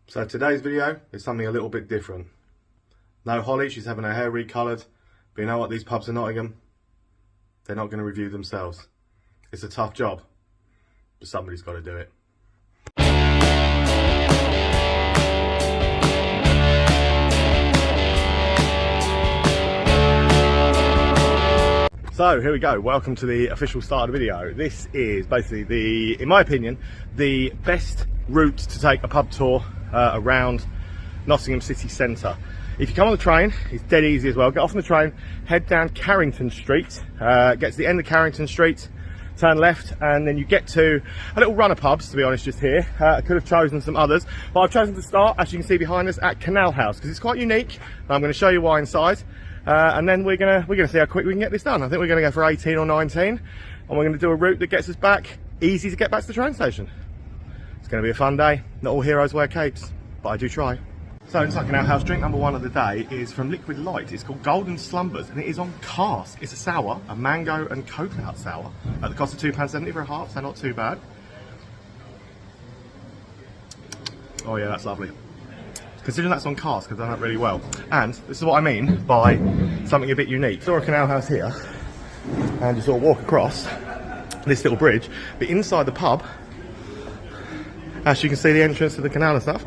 So today's video is something a little bit different. No Holly, she's having her hair recoloured, but you know what, these pubs in Nottingham, they're not going to review themselves. It's a tough job, but somebody's got to do it. So here we go, welcome to the official start of the video. This is basically in my opinion, the best route to take a pub tour around Nottingham city centre. If you come on the train, it's dead easy as well. Get off on the train, head down Carrington Street, get to the end of Carrington Street, turn left, and then you get to a little run of pubs, to be honest, just here. I could have chosen some others, but I've chosen to start, as you can see behind us, at Canalhouse, because it's quite unique. I'm going to show you why inside, and then we're gonna see how quick we can get this done. I think we're going to go for 18 or 19, and we're going to do a route that gets us back, easy to get back to the train station. It's going to be a fun day. Not all heroes wear capes, but I do try. So inside Canalhouse, drink number one of the day is from Liquid Light. It's called Golden Slumbers, and it is on cask. It's a sour, a mango and coconut sour, at the cost of £2.70 for a half, so not too bad. Oh yeah, that's lovely. Considering that's on cask, I've done that really well. And this is what I mean by something a bit unique. Saw a Canalhouse here, and you sort of walk across this little bridge, but inside the pub, as you can see the entrance to the canal and stuff,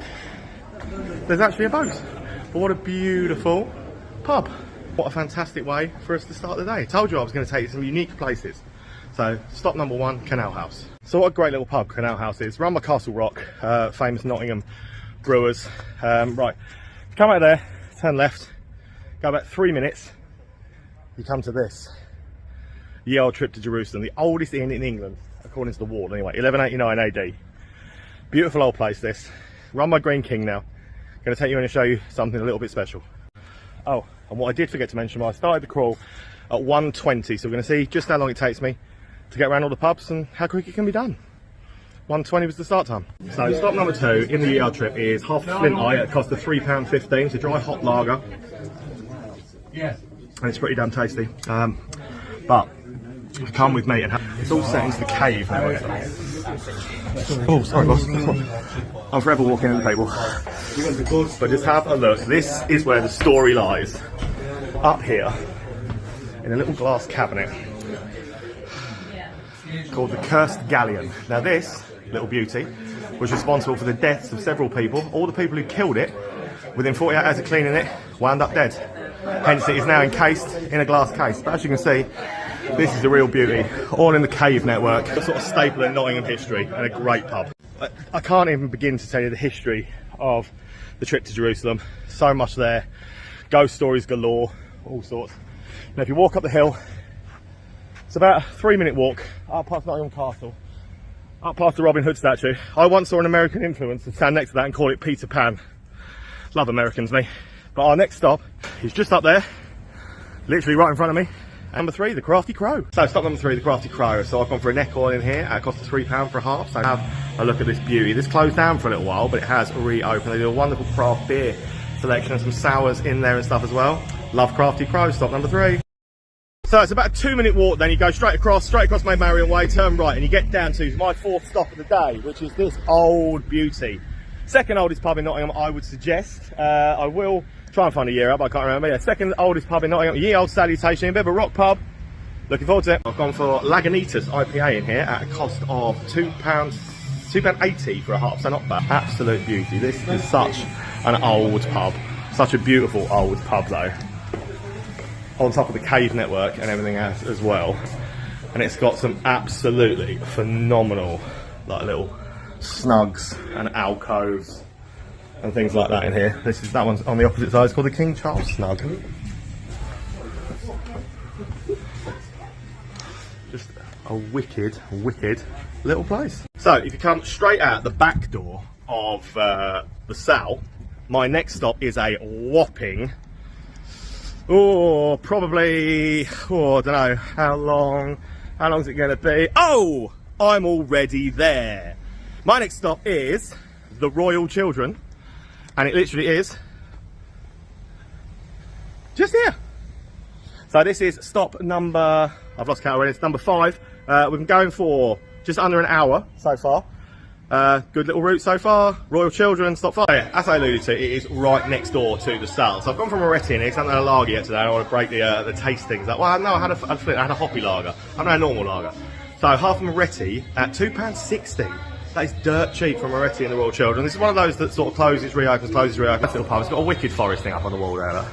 there's actually a boat. But what a beautiful pub. What a fantastic way for us to start the day. I told you I was going to take you to some unique places. So stop number one, Canalhouse. So what a great little pub Canalhouse is. Run by Castle Rock, famous Nottingham brewers. Right, come out there, turn left, go about 3 minutes, you come to this. Ye Olde Trip to Jerusalem, the oldest inn in England, according to the wall anyway, 1189 AD. Beautiful old place this, run by Green King now. Going to take you in and show you something a little bit special. Oh, and what I did forget to mention, I started the crawl at 1:20, so we're going to see just how long it takes me to get around all the pubs and how quick it can be done. 1:20 was the start time. So stop number two in the Ye Olde Trip is half a flint eye at a cost of £3.15. It's a dry hot lager. Yeah. And it's pretty damn tasty. But come with me, and it's all set into the cave now. Oh, sorry boss. I'm forever walking into people. But just have a look. This is where the story lies. Up here, in a little glass cabinet called the Cursed Galleon. Now this little beauty was responsible for the deaths of several people. All the people who killed it, within 48 hours of cleaning it, wound up dead. Hence it is now encased in a glass case. But as you can see, this is a real beauty, all in the cave network. A sort of staple in Nottingham history, and a great pub. I can't even begin to tell you the history of the trip to Jerusalem. So much there, ghost stories galore, all sorts. Now if you walk up the hill, it's about a 3-minute walk up past Nottingham Castle, up past the Robin Hood statue. I once saw an American influencer stand next to that and call it Peter Pan. Love Americans, me. But our next stop is just up there, literally right in front of me. Number three, the Crafty Crow. So stop number three, the Crafty Crow. So I've gone for a neck oil in here at a cost of £3 for a half. So have a look at this beauty. This closed down for a little while, but it has reopened. They do a wonderful craft beer selection and some sours in there and stuff as well. Love Crafty Crow. Stop number three. So it's about a 2-minute walk, then you go straight across Main Marion Way, turn right, and you get down to my fourth stop of the day, which is this old beauty. Second oldest pub in Nottingham, I would suggest. I will try and find a year up, I can't remember. Yeah, second oldest pub in Nottingham, Ye Olde Salutation Inn, a bit of a rock pub. Looking forward to it. I've gone for Lagunitas IPA in here at a cost of £2.80 for a half, so not bad. Absolute beauty. This is such an old pub. Such a beautiful old pub though. On top of the cave network and everything else as well. And it's got some absolutely phenomenal, like little snugs and alcoves and things like that in here. That one's on the opposite side. It's called the King Charles Snug. Just a wicked little place. So if you come straight out the back door of the Sal, my next stop is a whopping, probably, I don't know how long's it going to be. Oh, I'm already there. My next stop is the Royal Children, and it literally is just here. So this is stop number, I've lost count already, it's number 5. We've been going for just under an hour so far. Good little route so far. Royal Children, stop far. Yeah, as I alluded to, it is right next door to the Sal. So I've gone from Moretti in here, because I haven't had a lager yet today. I want to break the tastings. Like, well, no, I had a hoppy lager. I haven't had a normal lager. So half a Moretti at £2.60. That is dirt cheap from Moretti and the Royal Children. This is one of those that sort of closes, reopens, closes, reopens. That little pub. It's got a wicked forest thing up on the wall there. Look.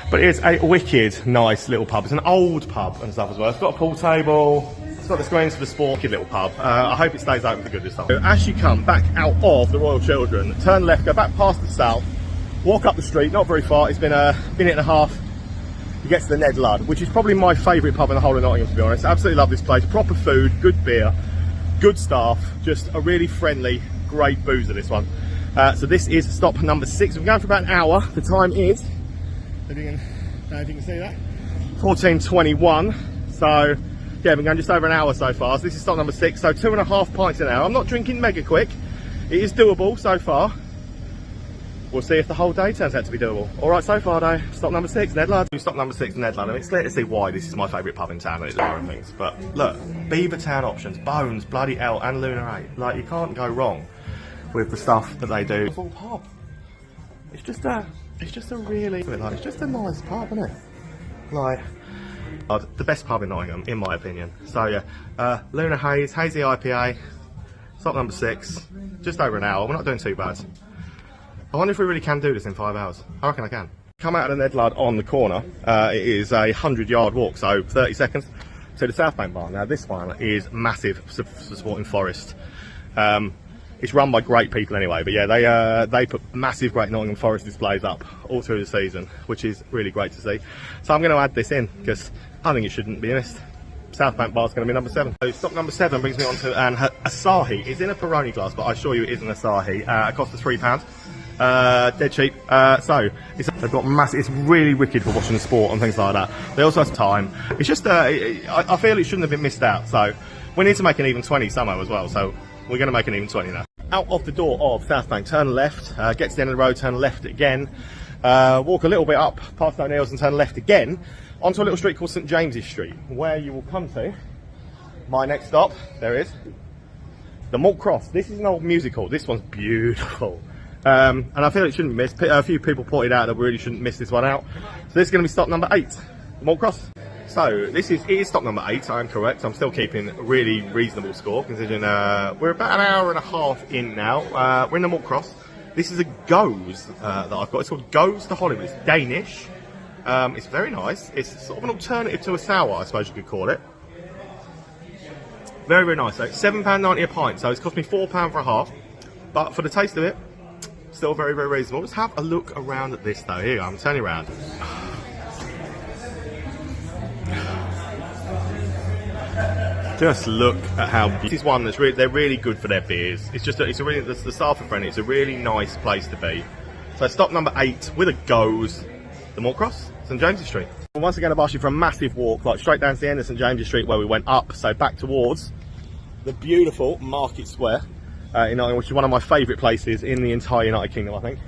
But it is a wicked, nice little pub. It's an old pub and stuff as well. It's got a pool table. It's got the screens for the sport. Wicked little pub. I hope it stays open for good this time. So as you come back out of the Royal Children, turn left, go back past the South, walk up the street, not very far. It's been a minute and a half. You get to the Ned Ludd, which is probably my favourite pub in the whole of Nottingham, to be honest. Absolutely love this place. Proper food, good beer, good staff, just a really friendly, great boozer, this one. So this is stop number 6. We've been going for about an hour. The time is, if you can see that, 14:21. So yeah, we've been going just over an hour so far. So this is stop number 6, so 2.5 pints an hour. I'm not drinking mega quick. It is doable so far. We'll see if the whole day turns out to be doable. All right, so far though, stop number 6, Ned Ludd. Stop number 6, Ned Ludd. I mean, it's clear to see why this is my favourite pub in town and it's and things. But look, Beavertown options, Bones, Bloody L and Lunar 8. Like, you can't go wrong with the stuff that they do. Full pub. It's just a really, like, it's just a nice pub, isn't it? Like, the best pub in Nottingham, in my opinion. So yeah, Lunar Haze, Hazy IPA, stop number 6, just over an hour. We're not doing too bad. I wonder if we really can do this in 5 hours. I reckon I can. Come out of the Ned Ludd on the corner. It is a 100-yard walk, so 30 seconds to the Southbank Bar. Now this one is massive, supporting Forest. It's run by great people anyway, but yeah, they put massive Great Nottingham Forest displays up all through the season, which is really great to see. So I'm going to add this in because I think it shouldn't be missed. Southbank Bar is going to be number 7. So stop number 7 brings me on to an Asahi. It's in a Peroni glass, but I assure you it is an Asahi. It costs us £3. Dead cheap. So they've got massive. It's really wicked for watching the sport and things like that. They also have time. It's just I feel it shouldn't have been missed out. So we need to make an even 20 somehow as well. So we're going to make an even 20 now. Out of the door of Southbank, turn left. Get to the end of the road, turn left again. Walk a little bit up past O'Neill's and turn left again onto a little street called St James's Street, where you will come to my next stop. There is the Malt Cross. This is an old music hall. This one's beautiful. And I feel it shouldn't be missed. A few people pointed out that we really shouldn't miss this one out. So this is going to be stop number 8, the Malt Cross. So it is stop number 8, I am correct. I'm still keeping a really reasonable score, considering we're about an hour and a half in now. We're in the Malt Cross. This is a Goes that I've got. It's called Goes to Hollywood. It's Danish. It's very nice. It's sort of an alternative to a sour, I suppose you could call it. Very, very nice. So it's £7.90 a pint. So it's cost me £4 for a half. But for the taste of it, still very, very reasonable. Let's have a look around at this though. Here you go, I'm turning around. Just look at how this is one that's really, they're really good for their beers. It's just it's a really, the staff are friendly. It's a really nice place to be. So stop number 8 with a Goes, the Malt Cross, St James's Street. And once again, I've asked you for a massive walk, like straight down to the end of St James's Street where we went up. So back towards the beautiful Market Square. In Nottingham, which is one of my favourite places in the entire United Kingdom, I think.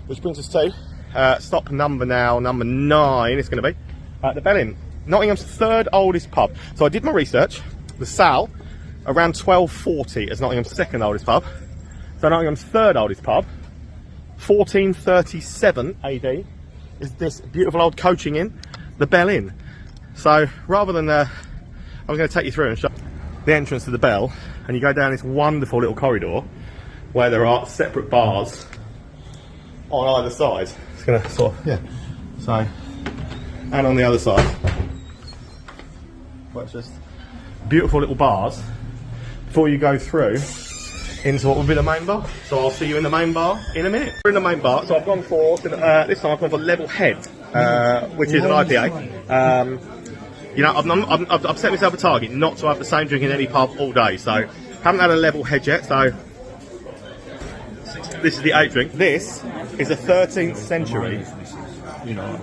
Which brings us to stop number 9, it's going to be the Bell Inn, Nottingham's 3rd oldest pub. So I did my research. The Sal, around 1240 as Nottingham's 2nd oldest pub. So Nottingham's 3rd oldest pub, 1437 AD, is this beautiful old coaching inn, the Bell Inn. So rather than, I'm going to take you through and show the entrance to the Bell, and you go down this wonderful little corridor where there are separate bars on either side. It's going to sort of, yeah. So, and on the other side, well, it's just beautiful little bars before you go through into what will be the main bar. So I'll see you in the main bar in a minute. We're in the main bar, so I've gone for, this time I've gone for Level Head, which is an IPA. You know, I've set myself a target not to have the same drink in any pub all day, so haven't had a Level Head yet, so this is the 8th drink. This is a 13th century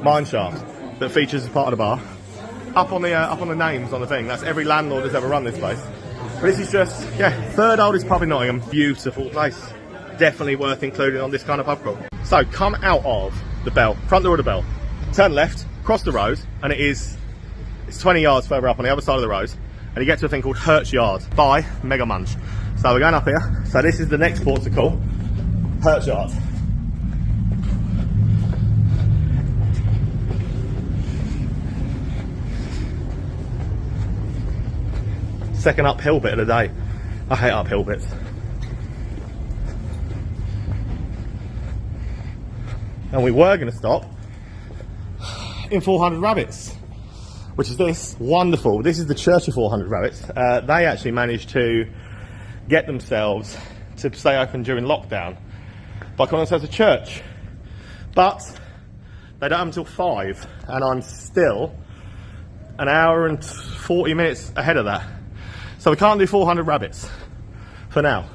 mine shaft that features as part of the bar. Up on the names on the thing, that's every landlord that's ever run this place. But this is just, yeah, 3rd oldest pub in Nottingham. Beautiful place. Definitely worth including on this kind of pub crawl. So come out of the Bell, front door of the Bell, turn left, cross the road, and it's 20 yards further up on the other side of the road, and you get to a thing called Hertz Yard by Mega Munch. So we're going up here. So this is the next port to call, Hertford. Second uphill bit of the day. I hate uphill bits. And we were going to stop in 400 Rabbits, which is this, wonderful. This is the Church of 400 Rabbits. They actually managed to get themselves to stay open during lockdown by calling themselves a church. But they don't have until 5, and I'm still an hour and 40 minutes ahead of that. So we can't do 400 Rabbits for now.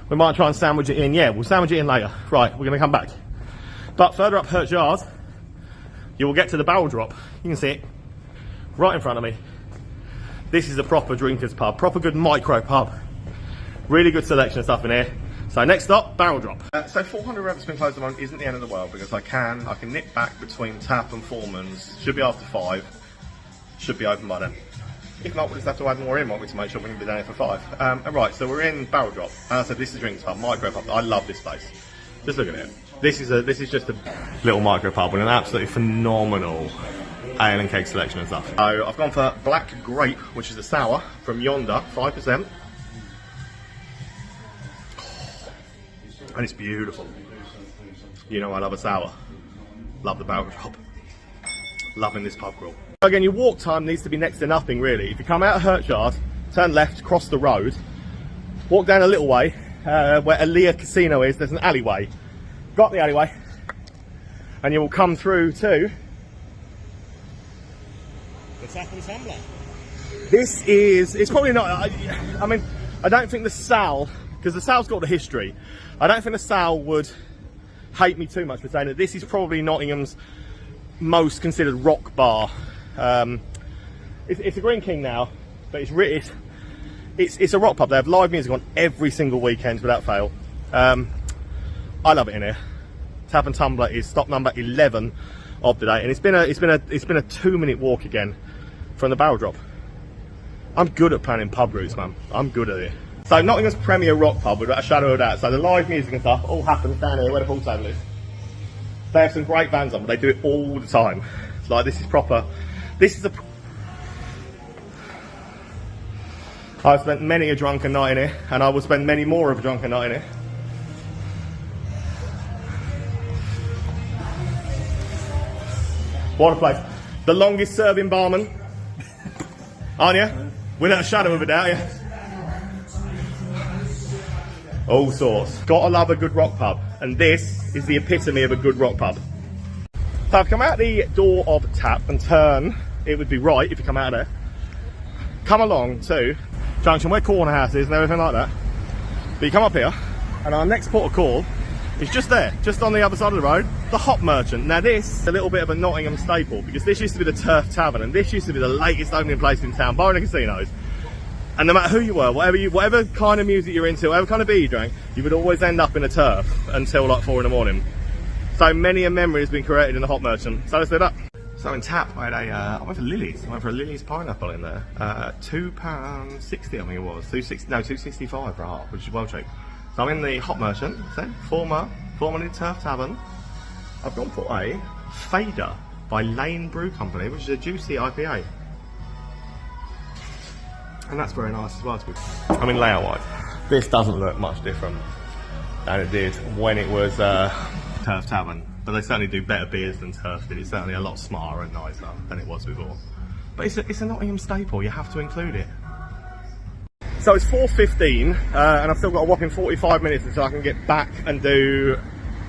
We might try and sandwich it in. Yeah, we'll sandwich it in later. Right, we're going to come back. But further up Hertford Yard, you will get to the barrel drop. You can see it right in front of me. This is a proper drinkers pub, proper good micro pub. Really good selection of stuff in here. So next stop, barrel drop. So 400 Rabbits been closed at the moment isn't the end of the world, because I can nip back between Tap and Foremans. Should be after 5. Should be open by then. If not, we'll just have to add more in, won't we, to make sure we can be down here for 5. Right, so we're in barrel drop. And I said this is drinkers pub, micro pub. I love this place. Just look at it. This is just a little micro pub with an absolutely phenomenal ale and keg selection and stuff. So I've gone for Black Grape, which is a sour from Yonder, 5%. And it's beautiful. You know I love a sour. Love the barrel drop. Loving this pub crawl. Again, your walk time needs to be next to nothing really. If you come out of Hertford, turn left, cross the road, walk down a little way, where Alea Casino is, there's an alleyway. Got the alleyway, and you will come through to the Tap N Tumbler. This is, it's probably not, I mean, I don't think the Sal, because the Sal's got the history, I don't think the Sal would hate me too much for saying that this is probably Nottingham's most considered rock bar. It's a Green King now, but it's a rock pub. They have live music on every single weekend without fail. I love it in here. Tap N Tumbler is stop number 11 of the day, and it's been a 2-minute walk again from the barrel drop. I'm good at planning pub routes, man. I'm good at it. So Nottingham's premier rock pub, without a shadow of a doubt. So the live music and stuff all happens down here where the pool table is. They have some great bands on, but they do it all the time. It's like, this is proper. This is a. I've spent many a drunken night in here, and I will spend many more of a drunken night in here. What a place. The longest serving barman, aren't you? Without a shadow of a doubt, yeah. All sorts. Gotta love a good rock pub, and this is the epitome of a good rock pub. So I've come out the door of Tap and turn, it would be right if you come out of there. Come along to junction where Canalhouse is and everything like that. But you come up here, and our next port of call is just there, just on the other side of the road, the Hop Merchant. Now this is a little bit of a Nottingham staple, because this used to be the Turf Tavern, and this used to be the latest opening place in town, barring the casinos. And no matter who you were, whatever kind of music you're into, whatever kind of beer you drank, you would always end up in a Turf until like 4 in the morning. So many a memory has been created in the Hop Merchant. So let's do that. So in Tap, I went for Lily's. I went for a Lily's pineapple in there. £2.60 I think it was. £2.65 for a half, which is well cheap. So I'm in the Hop Merchant, formerly Turf Tavern. I've gone for a Fader by Lane Brew Company, which is a juicy IPA. And that's very nice as well. I mean, layout-wise, this doesn't look much different than it did when it was Turf Tavern. But they certainly do better beers than Turf did. It's certainly a lot smarter and nicer than it was before. But it's a Nottingham staple, you have to include it. So it's 4:15, and I've still got a whopping 45 minutes until I can get back and do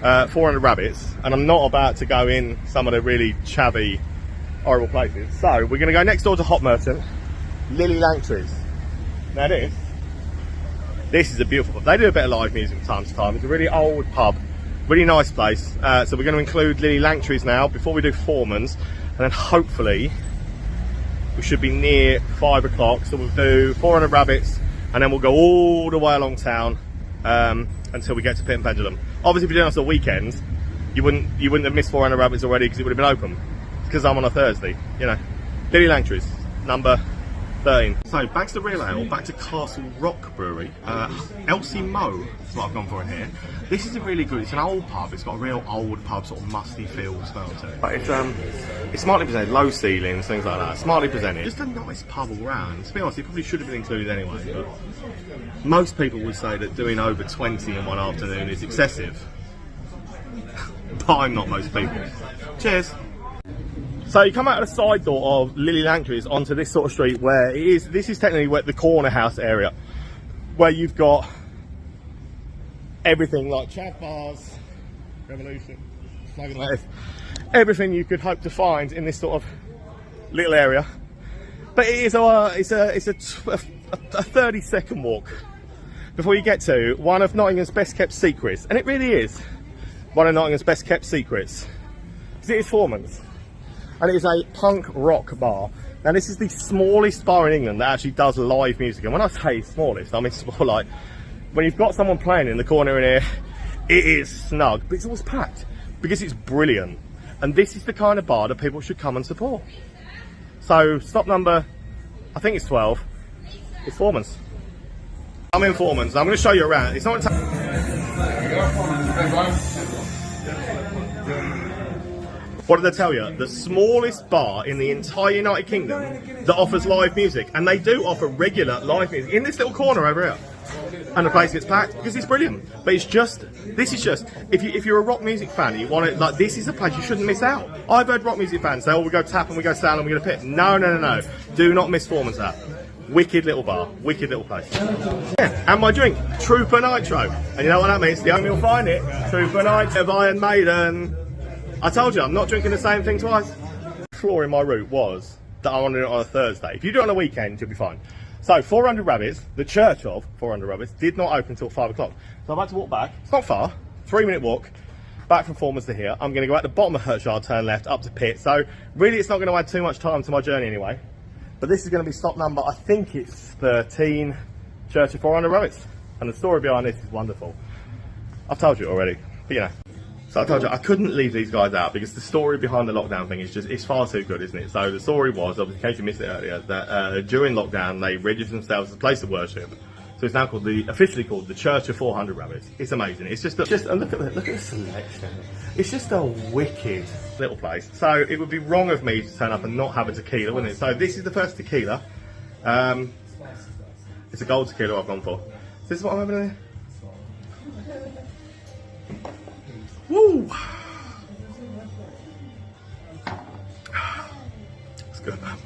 400 Rabbits. And I'm not about to go in some of the really chavvy, horrible places. So we're going to go next door to Hop Merchant, Lily Langtry's. Now this is a beautiful pub. They do a bit of live music from time to time. It's a really old pub, really nice place. So we're going to include Lily Langtry's now before we do Foremans, and then hopefully we should be near 5 o'clock. So we'll do 400 Rabbits, and then we'll go all the way along town until we get to Pit And Pendulum. Obviously, if you're doing us on weekends, you wouldn't have missed 400 Rabbits already, because it would have been open. Because I'm on a Thursday, you know. Lily Langtry's, number 13. So back to the real ale, back to Castle Rock Brewery. Elsie Moe is what I've gone for in here. This is a really good, it's an old pub, it's got a real old pub, sort of musty feel smell to it. But it's smartly presented, low ceilings, things like that, smartly presented. Just a nice pub all round. To be honest, it probably should have been included anyway, but most people would say that doing over 20 in one afternoon is excessive. But I'm not most people. Cheers. So you come out of the side door of Lily Langtry's onto this sort of street where it is, this is technically where the corner house area, where you've got everything like chav bars, Revolution, slogan like this, everything you could hope to find in this sort of little area. But it is it's a 30-second walk before you get to one of Nottingham's best kept secrets, and it really is one of Nottingham's best kept secrets, because it is Foremans. And it is a punk rock bar. Now this is the smallest bar in England that actually does live music. And when I say smallest, I mean small, like when you've got someone playing in the corner in here, it is snug, but it's always packed because it's brilliant. And this is the kind of bar that people should come and support. So stop number, I think it's 12, it's Foremans. I'm in Foremans, I'm going to show you around. It's not what did I tell you? The smallest bar in the entire United Kingdom that offers live music, and they do offer regular live music in this little corner over here. And the place gets packed because it's brilliant. But it's just, this is just, if you're a rock music fan, you want it, like, this is a place you shouldn't miss out. I've heard rock music fans say, oh, we go Tap and we go Sal and we go to Pit. No, no, no, no. Do not miss Foremans that. Wicked little bar, wicked little place. Yeah, and my drink, Trooper Nitro. And you know what that means? The only you'll find it, Trooper Nitro of Iron Maiden. I told you, I'm not drinking the same thing twice. The flaw in my route was that I wanted it on a Thursday. If you do it on a weekend, you'll be fine. So 400 Rabbits, the church of 400 Rabbits, did not open until 5 o'clock. So I've had to walk back. It's not far, 3-minute walk, back from Foremans to here. I'm going to go at the bottom of Hertfordshire, turn left, up to Pit. So really it's not going to add too much time to my journey anyway. But this is going to be stop number, I think it's 13, Church of 400 Rabbits. And the story behind this is wonderful. I've told you already, but you know. So I told you, I couldn't leave these guys out because the story behind the lockdown thing is just, it's far too good, isn't it? So the story was, obviously, in case you missed it earlier, that during lockdown, they registered themselves as a place of worship. So it's now called officially called the Church of 400 Rabbits. It's amazing. It's just, and look at the selection. It's just a wicked little place. So it would be wrong of me to turn up and not have a tequila, wouldn't it? So this is the first tequila. It's a gold tequila I've gone for. This is what I'm having in here. Woo! It's good, man.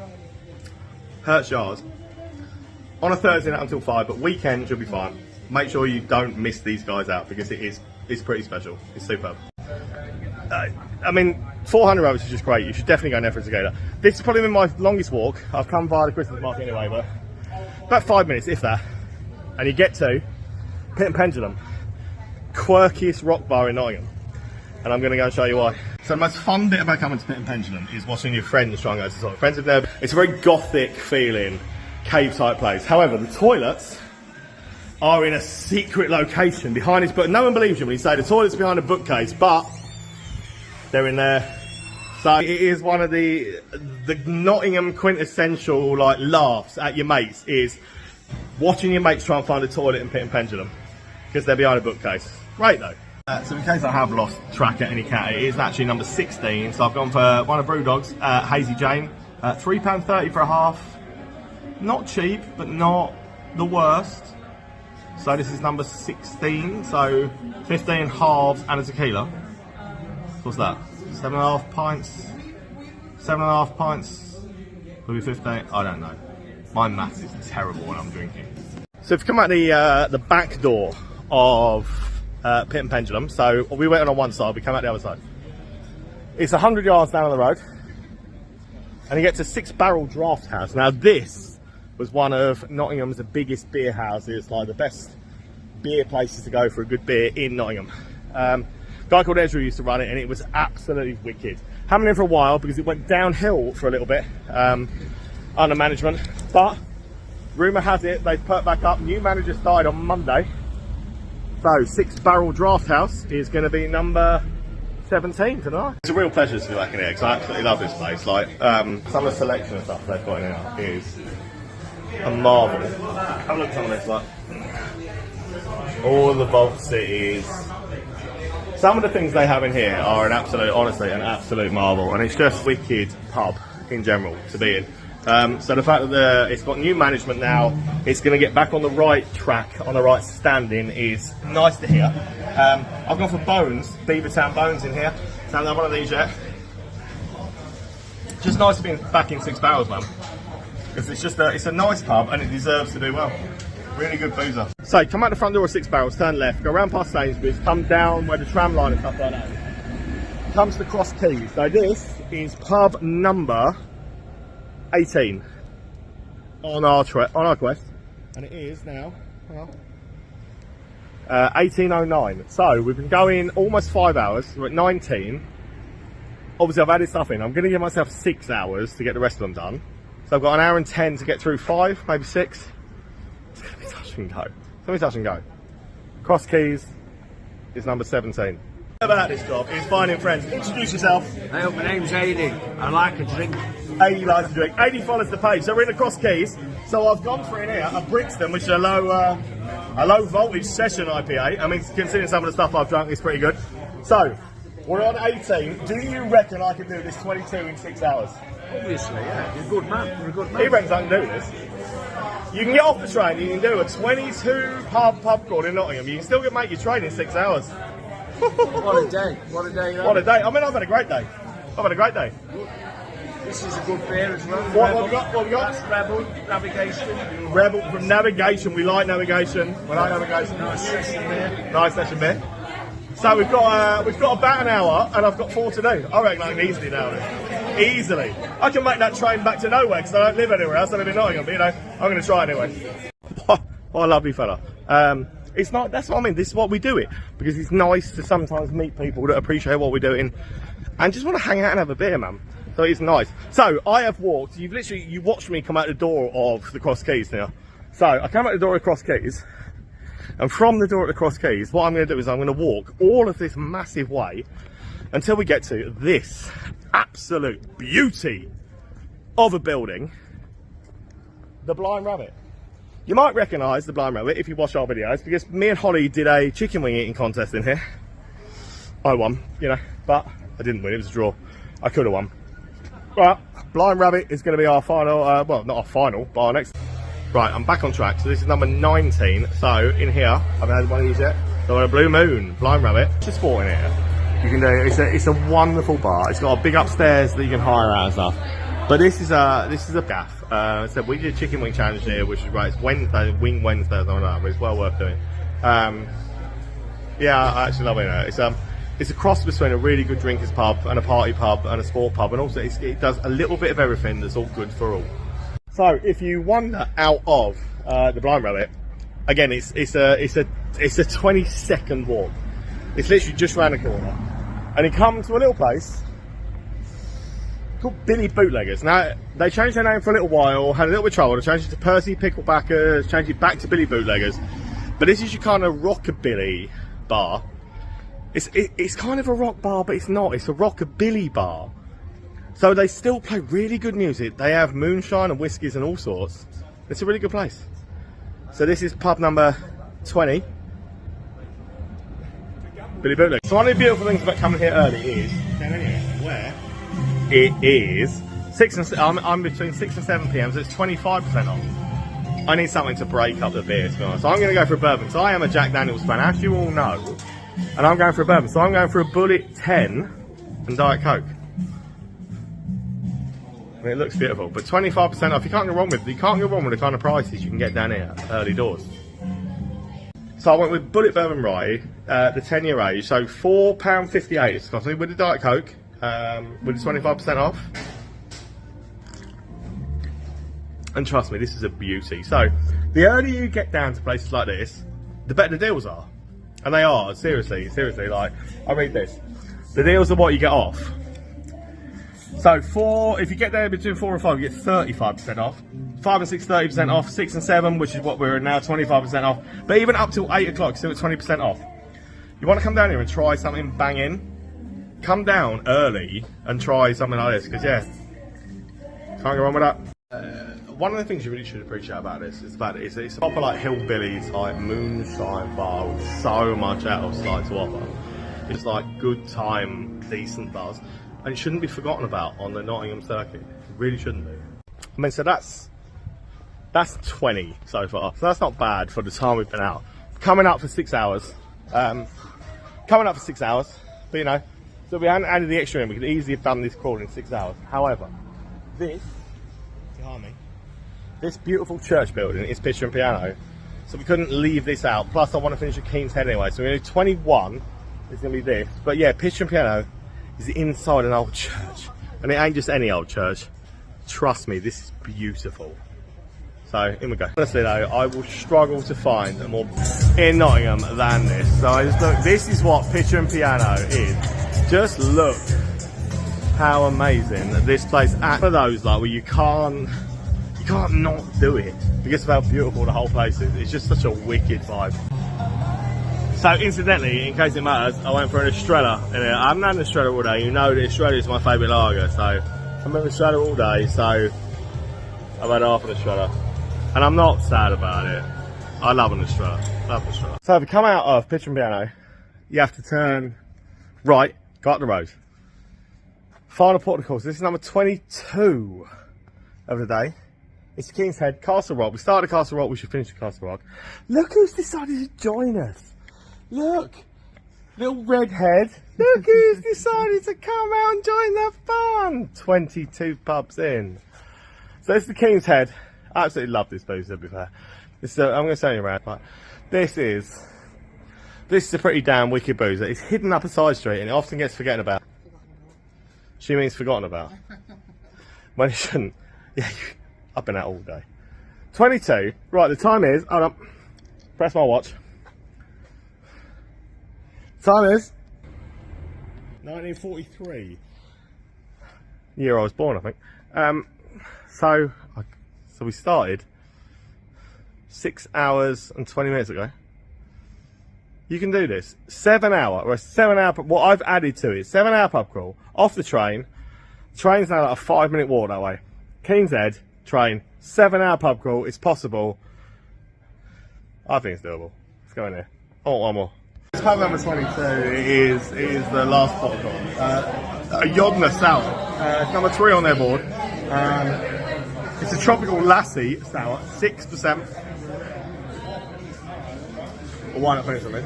Hertfordshire on a Thursday night until 5, but weekends you'll be fine. Make sure you don't miss these guys out because it's pretty special. It's superb. I mean, 400 Rabbits is just great. You should definitely go in there for a tequila. This has probably been my longest walk. I've come via the Christmas market anyway, but about 5 minutes, if that. And you get to Pit And Pendulum, quirkiest rock bar in Nottingham. And I'm going to go and show you why. So the most fun bit about coming to Pit And Pendulum is watching your friends try and go to the toilet. Friends have never. It's a very gothic feeling, cave type place. However, the toilets are in a secret location behind this book. No one believes you when you say the toilet's behind a bookcase, but they're in there. So it is one of the Nottingham quintessential like laughs at your mates is watching your mates try and find a toilet in Pit And Pendulum because they're behind a bookcase. Great though. So in case I have lost track at any cat, it is actually number 16. So I've gone for one of Brewdog's, Hazy Jane, £3.30 for a half. Not cheap, but not the worst. So this is number 16. So 15 halves and a tequila. What's that? 7.5 pints. 7.5 pints. Will be 15. I don't know. My maths is terrible when I'm drinking. So if you come out the back door of Pit And Pendulum, so we went on one side, we came out the other side. It's 100 yards down the road, and you get to 6 Barrel Drafthouse. Now this was one of Nottingham's biggest beer houses, like the best beer places to go for a good beer in Nottingham. Guy called Ezra used to run it, and it was absolutely wicked. Haven't been for a while because it went downhill for a little bit under management, but rumour has it they've put back up. New manager started on Monday. So 6 Barrel Drafthouse is going to be number 17 tonight. It's a real pleasure to be back in here because I absolutely love this place. Like some of the selection and stuff they've got in here is a marvel. Have a look at some of this, like all the vault cities. Some of the things they have in here are honestly, an absolute marvel, and it's just wicked pub in general to be in. So the fact that it's got new management now, it's going to get back on the right track, on the right standing, is nice to hear. I've gone for Bones, Beavertown Bones in here. So I haven't had one of these yet. Just nice to be back in Six Barrels, man. Because it's a nice pub and it deserves to do well. Really good boozer. So come out the front door of Six Barrels, turn left, go around past Sainsbury's, come down where the tram line and stuff like that. Comes to the Cross Keys. So this is pub number 18 on our quest, and it is now 18:09. So we've been going almost 5 hours. We're at 19. Obviously I've added stuff in. I'm going to give myself 6 hours to get the rest of them done. So I've got an hour and 10 to get through 5, maybe 6. It's going to be touch and go. It's going to be touch and go. Cross Keys is number 17. About this job is finding friends. Introduce yourself. Hey, my name's Aidy. I like a drink. Aidy likes to drink. Aidy follows the page. So we're in the Cross Keys. So I've gone for in here a Brixton, which is a low voltage session IPA. I mean, considering some of the stuff I've drunk, it's pretty good. So we're on 18. Do you reckon I can do this 22 in 6 hours? Obviously, yeah. You're a good man. You're a good man. He reckons I can do this. You can get off the train. You can do a 22 pub crawl in Nottingham. You can still make your train in 6 hours. What a day. What a day. What a day. I mean, I've had a great day. I've had a great day. This is a good beer as well. What we got? That's Rebel Navigation. Rebel from Navigation. We like Navigation. We like Navigation. Nice session beer. Nice session beer. So we've got about an hour, and I've got 4 to do. I reckon I can easily nail it. Easily. I can make that train back to nowhere because I don't live anywhere else. I live in Nottingham, but you know, I'm going to try anyway. What a lovely fella. It's not. That's what I mean. This is what we do it because it's nice to sometimes meet people that appreciate what we're doing and just want to hang out and have a beer, man. So it's nice. So I have walked. You watched me come out the door of the Cross Keys now. So I come out the door of the Cross Keys, and from the door of the Cross Keys, what I'm going to do is I'm going to walk all of this massive way until we get to this absolute beauty of a building, the Blind Rabbit. You might recognise the Blind Rabbit if you watch our videos, because me and Holly did a chicken wing eating contest in here. I won, you know, but I didn't win, it was a draw. I could have won. Right, Blind Rabbit is going to be our final, well, not our final, but our next. Right, I'm back on track, so this is number 19. So, in here, I haven't had one of these yet. So, a Blue Moon, Blind Rabbit. It's a sport in here. You can do, it's a wonderful bar. It's got a big upstairs that you can hire out and stuff. But this is a gaff. So we did a chicken wing challenge here, which is great. It's Wednesday, Wing Wednesday, something like that, but it's well worth doing. Yeah, I actually love it. It's a cross between a really good drinkers pub and a party pub and a sport pub, and also it does a little bit of everything that's all good for all. So if you wander out of the Blind Rabbit, again, it's a 20-second walk. It's literally just round the corner, and you come to a little place called Billy Bootleggers. Now, they changed their name for a little while, had a little bit of trouble. They changed it to Percy Picklebackers, changed it back to Billy Bootleggers. But this is your kind of rockabilly bar. It's kind of a rock bar, but it's not. It's a rockabilly bar. So they still play really good music. They have moonshine and whiskies and all sorts. It's a really good place. So this is pub number 20. Billy Bootleggers. So one of the beautiful things about coming here early is where it is I'm between 6 and 7 p.m, so it's 25% off. I need something to break up the beer, to be honest. So I'm going to go for a bourbon. So I am a Jack Daniels fan, as you all know, and I'm going for a bourbon. So I'm going for a Bullet 10 and Diet Coke. I mean, it looks beautiful, but 25% off. You can't go wrong with the kind of prices you can get down here early doors. So I went with Bullet Bourbon Rye, the 10-year age, so £4.58 it's costing me with the Diet Coke, with the 25% off. And trust me, this is a beauty. So the earlier you get down to places like this, the better the deals are. And they are, seriously, like, I read this. The deals are what you get off. So if you get there between 4 and 5, you get 35% off. 5 and 6, 30% off. 6 and 7, which is what we're at now, 25% off. But even up till 8 o'clock, still at 20% off. You want to come down here and try something banging? Come down early and try something like this, because yeah, can't go wrong with that. One of the things you really should appreciate about this is that it's a proper like hillbilly type moonshine bar with so much else like to offer. It's like good time, decent bars, and it shouldn't be forgotten about on the Nottingham circuit. It really shouldn't be. I mean, so that's 20 so far, so that's not bad for the time we've been out. Coming up for 6 hours. But you know, so we hadn't added the extra in, we could easily have done this crawl in 6 hours. However, this behind me, this beautiful church building is Pit and Piano, so we couldn't leave this out. Plus I want to finish at Kean's Head anyway, so we're going to do 21 is going to be this. But yeah, Pit and Piano is inside an old church, and it ain't just any old church. Trust me, this is beautiful. So in we go. Honestly though, I will struggle to find a more in Nottingham than this. So I just look, this is what Pit and Piano is. Just look how amazing this place is. One of those like where you can't not do it because of how beautiful the whole place is. It's just such a wicked vibe. So incidentally, in case it matters, I went for an Estrella in here. I haven't had an Estrella all day. You know that Estrella is my favourite lager, so I've had an Estrella all day, so I've had half an Estrella. And I'm not sad about it. I love an Estrella. Love an Estrella. So if you come out of Pit and Piano, you have to turn right, go up the road. Final port of course. This is number 22 of the day. It's Kean's Head, Castle Rock. We started at Castle Rock, we should finish at Castle Rock. Look who's decided to join us. Look. Little redhead. Look who's decided to come out and join the fun. 22 pubs in. So this is the Kean's Head. I absolutely love this booze, to be fair. I'm going to show you around, but this is a pretty damn wicked booze. It's hidden up a side street and it often gets forgotten about. She means forgotten about. When it shouldn't. Yeah, I've been out all day. 22. Right, the time is, hold on, press my watch. Time is 1943. Year I was born, I think. So we started 6 hours and 20 minutes ago. You can do this. 7 hour, or a 7 hour, what I've added to it, 7 hour pub crawl, off the train. Train's now like a 5 minute walk that way. Kean's Head, train, 7 hour pub crawl, it's possible. I think it's doable. Let's go in there. Oh, one more. Pub number 22 is the last pub crawl. A Yodna Sour. It's number 3 on their board. It's a tropical lassie sour, 6%. Or why not finish something?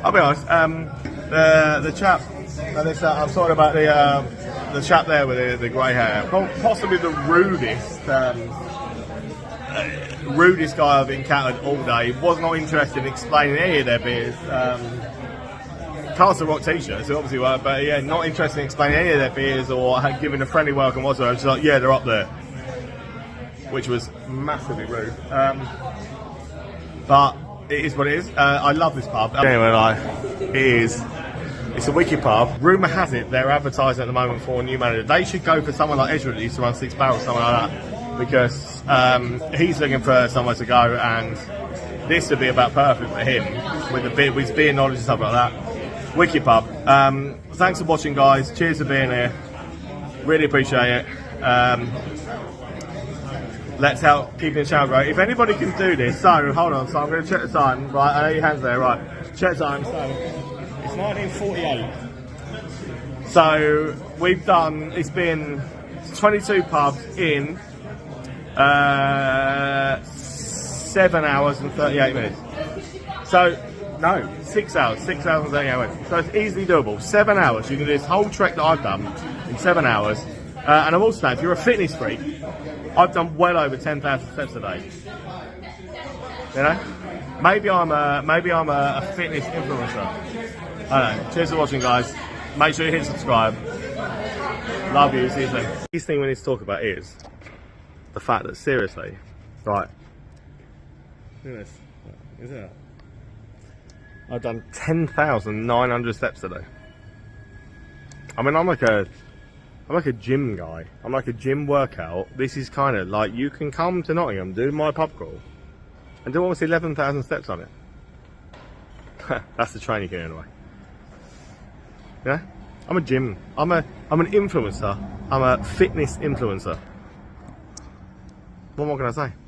I'll be honest, the chap, and this, I'm talking about the chap there with the grey hair, possibly the rudest guy I've encountered all day. Was not interested in explaining any of their beers. Castle Rock t-shirts, obviously were, but yeah, not interested in explaining any of their beers or giving a friendly welcome whatsoever. Just like, yeah, they're up there. Which was massively rude. But it is what it is. I love this pub. Anyway, it's a wicked pub. Rumour has it they're advertising at the moment for a new manager. They should go for someone like Ezra that used to run 6 Barrels, something like that. Because he's looking for somewhere to go, and this would be about perfect for him with his beer knowledge and stuff like that. Wicked pub. Thanks for watching, guys. Cheers for being here. Really appreciate it. Let's help keeping the channel growing. If anybody can do this, so hold on, so I'm going to check the time. Right, I know your hands there, right. Check the time, so it's 1948. So we've done, it's been 22 pubs in 7 hours and 38 minutes. So, no, 6 hours, 6 hours and 38 minutes. So it's easily doable. 7 hours, you can do this whole trek that I've done in 7 hours. And I'm also saying, if you're a fitness freak, I've done well over 10,000 steps a day. You know, maybe I'm a fitness influencer. I don't know. Cheers for watching, guys. Make sure you hit subscribe. Love you. See you soon. The biggest thing we need to talk about is the fact that seriously, right? Look at this. Is it? I've done 10,900 steps today. I mean, I'm like a gym guy. I'm like a gym workout. This is kind of like, you can come to Nottingham, do my pub crawl, and do almost 11,000 steps on it. That's the training gear anyway. Yeah? I'm a gym. I'm an influencer. I'm a fitness influencer. What more can I say?